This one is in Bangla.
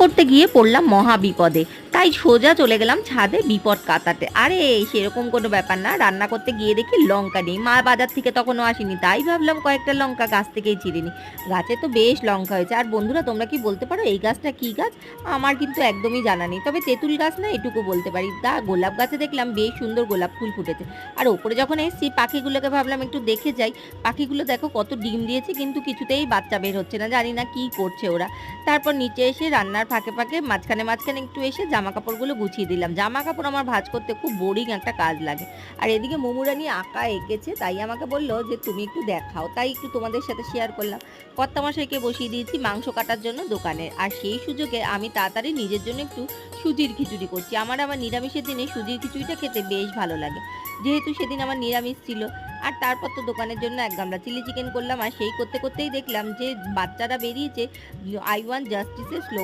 করতে গিয়ে পড়লাম মহা বিপদে। তাই সোজা চলে গেলাম ছাদে বিপদ কাটাতে। আরে সেরকম কোনো ব্যাপার না, রান্না করতে গিয়ে দেখি লঙ্কা নেই। মা বাজার থেকে তখনও আসেনি, তাই ভাবলাম কয়েকটা লঙ্কা গাছ থেকেই ছিঁড়ে নিই। গাছে তো বেশ লঙ্কা হয়েছে। আর বন্ধুরা, তোমরা কি বলতে পারো এই গাছটা কি গাছ? আমার কিন্তু একদমই জানা নেই, তবে তেঁতুল গাছ না এটুকু বলতে পারি। গোলাপ গাছে দেখলাম বেশ সুন্দর গোলাপ ফুল ফুটেছে। আর ওপরে যখন এসেছি পাখিগুলোকে ভাবলাম একটু দেখে যাই। পাখিগুলো দেখো কত ডিম দিয়েছে, কিন্তু কিছুতেই বাচ্চা বের হচ্ছে না, জানি না কি করছে ওরা। তারপর নিচে এসে রান্নার ফাঁকে ফাঁকে মাঝখানে মাঝখানে একটু এসে জামা কাপড়গুলো গুছিয়ে দিলাম। জামা কাপড় আমার ভাঁজ করতে খুব বোরিং একটা কাজ লাগে। আর এদিকে মোমুরানি আঁকা এঁকেছে, তাই আমাকে বললো যে তুমি একটু দেখাও, তাই একটু তোমাদের সাথে শেয়ার করলাম। কর্তামশাইকে বসিয়ে দিয়েছি মাংস কাটার জন্য দোকানে, আর সেই সুযোগে আমি তাড়াতাড়ি নিজের জন্য একটু সুজির খিচুড়ি করছি। আমার নিরামিষের দিনে সুজির খিচুড়িটা খেতে বেশ ভালো লাগে, যেহেতু সেদিন আমার নিরামিষ ছিল। আর তারপর তো দোকানের জন্য এক গামলা চিলি চিকেন করলাম, আর সেই করতে করতেই দেখলাম যে বাচ্চারা বেরিয়েছে আই ওয়ান্ট জাস্টিসের স্লোগান